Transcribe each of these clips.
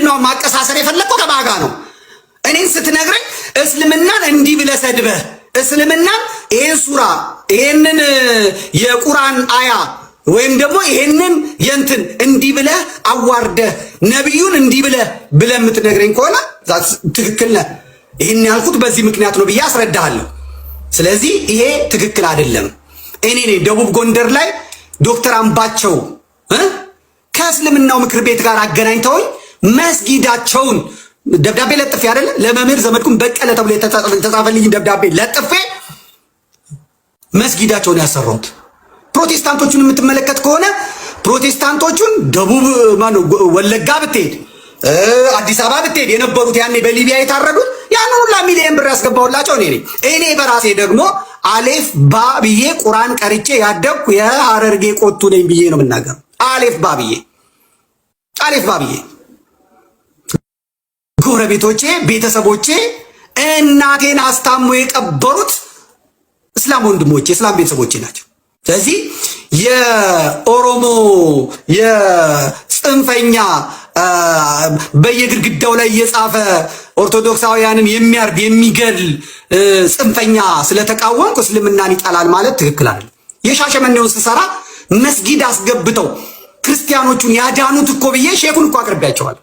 ምንድነው ማቀሳሰር የፈለከው ከባጋ ነው? እኔን ስትነግረኝ እስልምናን እንዲህ ብለህ ሰድበህ እስልምናን ይሄን ሱራ ይሄንን የቁርአን አያ ወይም ደግሞ ይሄንን የንትን እንዲህ ብለህ አዋርደህ ነብዩን እንዲህ ብለህ የምትነግረኝ ከሆነ ትክክል ነህ። ይሄን ያልኩት በዚህ ምክንያት ነው ብዬ አስረዳሃለሁ። ስለዚህ ይሄ ትክክል አይደለም። እኔ ነኝ ደቡብ ጎንደር ላይ ዶክተር አምባቸው ከእስልምናው ምክር ቤት ጋር አገናኝተውኝ መስጊዳቸውን ደብዳቤ ለጥፌ አይደለ ለመምህር ዘመድኩን በቀለ ተብሎ የተጻፈልኝ ደብዳቤ ለጥፌ መስጊዳቸውን ያሰራሁት። ፕሮቴስታንቶቹን የምትመለከት ከሆነ ፕሮቴስታንቶቹን ደቡብ ማነው ወለጋ ብትሄድ አዲስ አበባ ብትሄድ የነበሩት ያኔ በሊቢያ የታረዱት ያን ሁሉ ሚሊዮን ብር ያስገባውላቸው እኔ ነኝ። እኔ በራሴ ደግሞ አሌፍ ባ ብዬ ቁርአን ቀርቼ ያደግኩ የሐረርጌ ቆቱ ነኝ ብዬ ነው የምናገረው። አሌፍ ባ ብዬ ጎረቤቶቼ፣ ቤተሰቦቼ እናቴን አስታሞ የቀበሩት እስላም ወንድሞቼ፣ እስላም ቤተሰቦቼ ናቸው። ስለዚህ የኦሮሞ የጽንፈኛ በየግድግዳው ላይ እየጻፈ ኦርቶዶክሳውያንን የሚያርድ የሚገል ጽንፈኛ ስለተቃወምኩ እስልምናን ይጠላል ማለት ትክክል አይደለም። የሻሸመኔውን ስሰራ መስጊድ አስገብተው ክርስቲያኖቹን ያዳኑት እኮ ብዬ ሼኩን እኮ አቅርቢያቸዋል።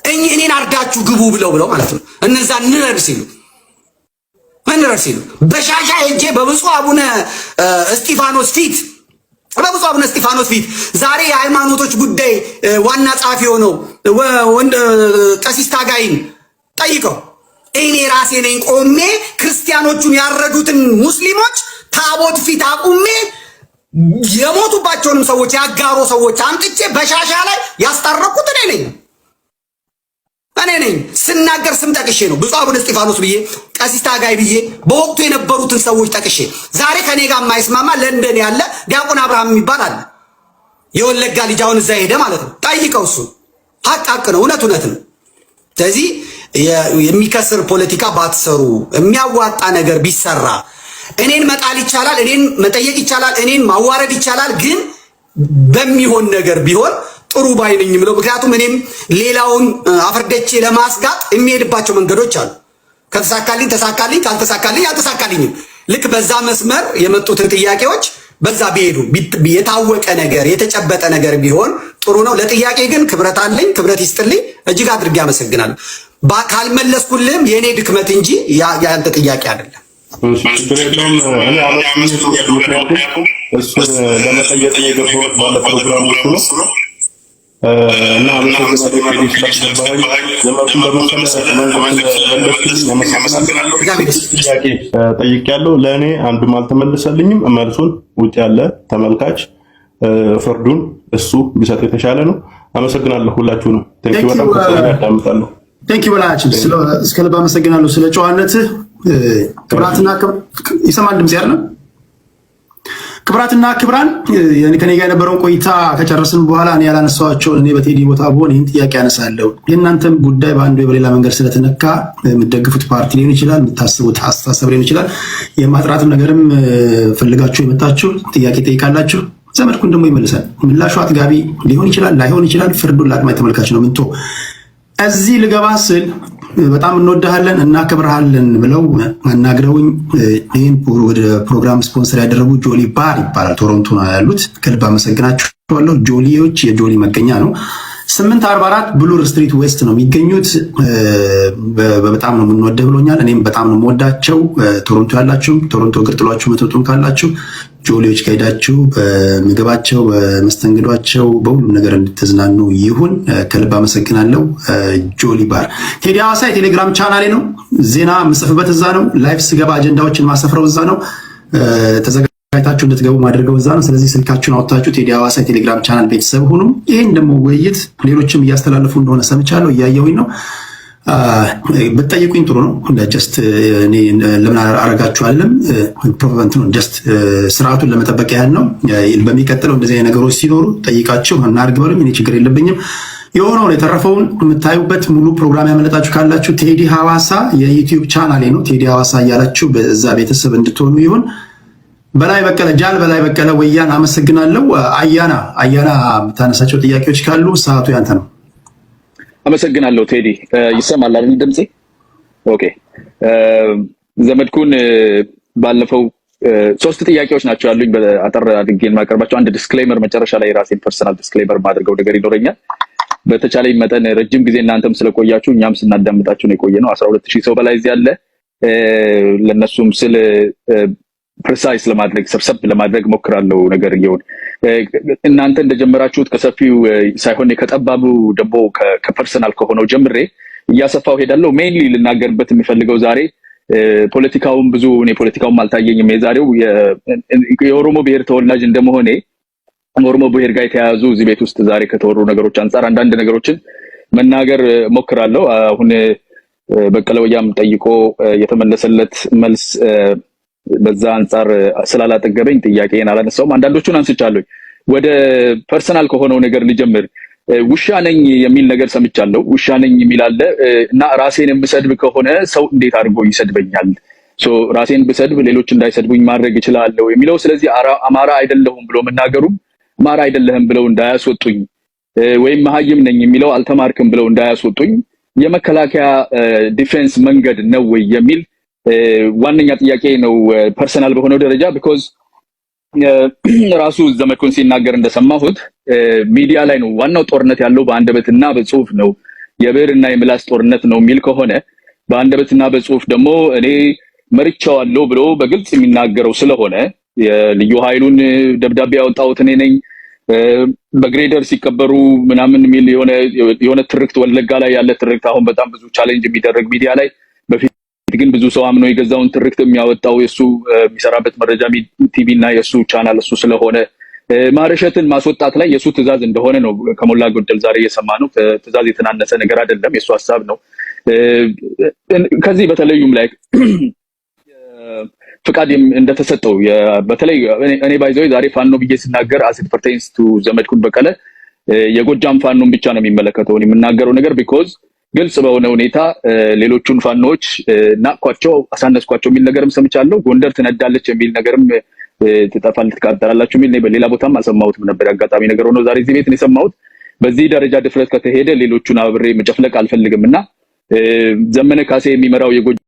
እኔን አርዳችሁ ግቡ ብለው ማለት ነው። እነዛ እንረድ ሲሉ በሻሻ ሄጄ በብፁዕ አቡነ እስጢፋኖስ ፊት ዛሬ የሃይማኖቶች ጉዳይ ዋና ጸሐፊ ሆነው ቀሲስ ታጋይን ጠይቀው እኔ ራሴ ነኝ ቆሜ ክርስቲያኖቹን ያረዱትን ሙስሊሞች ታቦት ፊት አቁሜ የሞቱባቸውንም ሰዎች ያጋሮ ሰዎች አምጥቼ በሻሻ ላይ ያስታረኩት እኔ ነኝ። ስናገር ስም ጠቅሼ ነው ብፁዕ አቡነ እስጢፋኖስ ብዬ ቀሲስ ታጋይ ብዬ በወቅቱ የነበሩትን ሰዎች ጠቅሼ። ዛሬ ከኔ ጋር የማይስማማ ለንደን ያለ ዲያቆን አብርሃም የሚባል አለ። የወለጋ ልጅ አሁን እዛ ሄደ ማለት ነው። ጠይቀው፣ እሱ ሀቅ ነው፣ እውነት ነው። ስለዚህ የሚከስር ፖለቲካ ባትሰሩ፣ የሚያዋጣ ነገር ቢሰራ እኔን መጣል ይቻላል፣ እኔን መጠየቅ ይቻላል፣ እኔን ማዋረድ ይቻላል። ግን በሚሆን ነገር ቢሆን ጥሩ ባይ ነኝ ብለው። ምክንያቱም እኔም ሌላውን አፈርደቼ ለማስጋጥ የሚሄድባቸው መንገዶች አሉ። ከተሳካልኝ ተሳካልኝ፣ ካልተሳካልኝ አልተሳካልኝም። ልክ በዛ መስመር የመጡትን ጥያቄዎች በዛ ቢሄዱ የታወቀ ነገር የተጨበጠ ነገር ቢሆን ጥሩ ነው። ለጥያቄ ግን ክብረት አለኝ። ክብረት ይስጥልኝ። እጅግ አድርጌ አመሰግናለሁ። ካልመለስኩልህም የእኔ ድክመት እንጂ ያንተ ጥያቄ አይደለም። እሱን ለመጠየቅ የገባሁት ባለ ፕሮግራሞቹ ነው እና ጠይቄያለሁ። ለእኔ አንዱም አልተመለሰልኝም። መልሱን ውጭ ያለ ተመልካች ፍርዱን እሱ ቢሰጥ የተሻለ ነው። አመሰግናለሁ ሁላችሁንም። ቴንኪው በጣም ያዳምጣለሁ። ቴንኪው በላችን እስከ ልብ አመሰግናለሁ ስለ ጨዋነትህ። ክብራትና ይሰማል ድምጽ ያለ ክብራትና ክብራን ከኔ ጋር የነበረውን ቆይታ ከጨረስን በኋላ እኔ ያላነሳኋቸውን እኔ በቴዲ ቦታ ብሆን ይህን ጥያቄ ያነሳለሁ። የእናንተም ጉዳይ በአንዱ በሌላ መንገድ ስለተነካ የምትደግፉት ፓርቲ ሊሆን ይችላል፣ የምታስቡት አስተሳሰብ ሊሆን ይችላል። የማጥራትም ነገርም ፈልጋችሁ የመጣችሁ ጥያቄ ጠይቃላችሁ። ዘመድኩን ደግሞ ይመልሳል። ምላሹ አጥጋቢ ሊሆን ይችላል፣ ላይሆን ይችላል። ፍርዱን ለአድማጭ ተመልካች ነው ምንቶ እዚህ ልገባ ስል በጣም እንወድሃለን እናከብርሃለን ብለው አናግረውኝ ይህን ወደ ፕሮግራም ስፖንሰር ያደረጉ ጆሊ ባር ይባላል። ቶሮንቶ ነው ያሉት። ከልብ አመሰግናችኋለሁ። ጆሊዎች የጆሊ መገኛ ነው። 844 ብሉር ስትሪት ዌስት ነው የሚገኙት። በጣም ነው የምንወደው ብሎኛል። እኔም በጣም ነው የምወዳቸው። ቶሮንቶ ያላችሁ ቶሮንቶ እግር ጥሏችሁ መተጡም ካላችሁ ጆሊዎች ከሄዳችሁ በምግባቸው፣ በመስተንግዷቸው፣ በሁሉም ነገር እንድትዝናኑ ይሁን። ከልብ አመሰግናለሁ። ጆሊ ባር ቴዲ ሐዋሳ የቴሌግራም ቻናሌ ነው። ዜና የምጽፍበት እዛ ነው። ላይፍ ስገባ አጀንዳዎችን ማሰፍረው እዛ ነው። ተዘጋጅታችሁ እንድትገቡ ማድረገው እዛ ነው። ስለዚህ ስልካችሁን አውጥታችሁ ቴዲ ሐዋሳ የቴሌግራም ቻናል ቤተሰብ ሁኑ። ይሄን ደግሞ ውይይት ሌሎችም እያስተላለፉ እንደሆነ ሰምቻለሁ፣ እያየሁኝ ነው። ብትጠይቁኝ ጥሩ ነው። ጀስት እኔ ለምን አረጋችኋለም ፕሮቨንት ነው። ጀስት ስርዓቱን ለመጠበቅ ያህል ነው። በሚቀጥለው እንደዚህ አይነት ነገሮች ሲኖሩ ጠይቃችሁ እናድርግ በሉኝ። እኔ ችግር የለብኝም። የሆነው የተረፈውን የምታዩበት ሙሉ ፕሮግራም ያመለጣችሁ ካላችሁ ቴዲ ሐዋሳ የዩቲዩብ ቻናሌ ነው። ቴዲ ሐዋሳ እያላችሁ በዛ ቤተሰብ እንድትሆኑ ይሁን። በላይ በቀለ ጃል በላይ በቀለ ወያን አመሰግናለሁ። አያና የምታነሳቸው ጥያቄዎች ካሉ ሰዓቱ ያንተ ነው። አመሰግናለሁ ቴዲ። ይሰማል አይደል ድምጼ? ኦኬ። ዘመድኩን ባለፈው 3 ጥያቄዎች ናቸው ያሉኝ በአጠር አድርጌ ማቀርባቸው። አንድ ዲስክሌመር መጨረሻ ላይ ራሴን ፐርሰናል ዲስክሌመር ማድረገው ነገር ይኖረኛል። በተቻለኝ መጠን ረጅም ጊዜ እናንተም ስለቆያችሁ እኛም ስናዳምጣችሁ ነው የቆየነው። 12000 ሰው በላይ እዚህ አለ። ለነሱም ስለ ፕሪሳይስ ለማድረግ ሰብሰብ ለማድረግ ሞክራለሁ ነገር ይሁን። እናንተ እንደጀመራችሁት ከሰፊው ሳይሆን ከጠባቡ ደግሞ ከፐርሰናል ከሆነው ጀምሬ እያሰፋው ሄዳለሁ። ሜንሊ ልናገርበት የሚፈልገው ዛሬ ፖለቲካውን ብዙ እኔ ፖለቲካውን አልታየኝም። የዛሬው የኦሮሞ ብሔር ተወላጅ እንደመሆኔ ኦሮሞ ብሔር ጋር የተያያዙ እዚህ ቤት ውስጥ ዛሬ ከተወሩ ነገሮች አንፃር አንዳንድ ነገሮችን መናገር ሞክራለሁ። አሁን በቀለ ወያም ጠይቆ የተመለሰለት መልስ በዛ አንፃር ስላላጠገበኝ ጥያቄን አላነሳውም። አንዳንዶቹን አንስቻለሁ። ወደ ፐርሰናል ከሆነው ነገር ልጀምር። ውሻ ነኝ የሚል ነገር ሰምቻለሁ። ውሻ ነኝ የሚል አለ እና ራሴን የምሰድብ ከሆነ ሰው እንዴት አድርጎ ይሰድበኛል? ራሴን ብሰድብ ሌሎች እንዳይሰድቡኝ ማድረግ እችላለሁ የሚለው። ስለዚህ አማራ አይደለሁም ብሎ መናገሩም አማራ አይደለህም ብለው እንዳያስወጡኝ ወይም መሀይም ነኝ የሚለው አልተማርክም ብለው እንዳያስወጡኝ የመከላከያ ዲፌንስ መንገድ ነው ወይ የሚል ዋነኛ ጥያቄ ነው ፐርሰናል በሆነው ደረጃ። ቢኮዝ ራሱ ዘመድኩን ሲናገር እንደሰማሁት ሚዲያ ላይ ነው ዋናው ጦርነት ያለው በአንደበትና በጽሁፍ ነው፣ የብዕርና የምላስ ጦርነት ነው የሚል ከሆነ በአንደበትና በጽሁፍ ደግሞ እኔ መርቻዋለሁ ብሎ በግልጽ የሚናገረው ስለሆነ የልዩ ኃይሉን ደብዳቤ ያወጣሁት እኔ ነኝ፣ በግሬደር ሲቀበሩ ምናምን የሚል የሆነ ትርክት ወለጋ ላይ ያለ ትርክት አሁን በጣም ብዙ ቻሌንጅ የሚደረግ ሚዲያ ላይ በፊት ግን ብዙ ሰው አምኖ የገዛውን ትርክት የሚያወጣው የሱ የሚሰራበት መረጃ ቲቪ እና የሱ ቻናል እሱ ስለሆነ ማረሸትን ማስወጣት ላይ የሱ ትዕዛዝ እንደሆነ ነው ከሞላ ጎደል ዛሬ የሰማነው። ትዕዛዝ የተናነሰ ነገር አይደለም፣ የሱ ሐሳብ ነው። ከዚህ በተለዩም ላይ ፍቃድ እንደተሰጠው በተለይ እኔ ባይዘው ዛሬ ፋኖ ብዬ ስናገር አሲድ ፐርቴንስ ቱ ዘመድኩን በቀለ የጎጃም ፋኖን ብቻ ነው የሚመለከተው የምናገረው ነገር ቢኮዝ ግልጽ በሆነ ሁኔታ ሌሎቹን ፋኖች ናቅኳቸው አሳነስኳቸው የሚል ነገርም ሰምቻለሁ። ጎንደር ትነዳለች የሚል ነገርም ትጠፋለች ትቃጠላላችሁ የሚል ነው። በሌላ ቦታም አሰማሁትም ነበር። አጋጣሚ ነገር ሆኖ ዛሬ እዚህ ቤት ነው የሰማሁት። በዚህ ደረጃ ድፍረት ከተሄደ ሌሎቹን አብሬ መጨፍለቅ አልፈልግምና ዘመነ ካሴ የሚመራው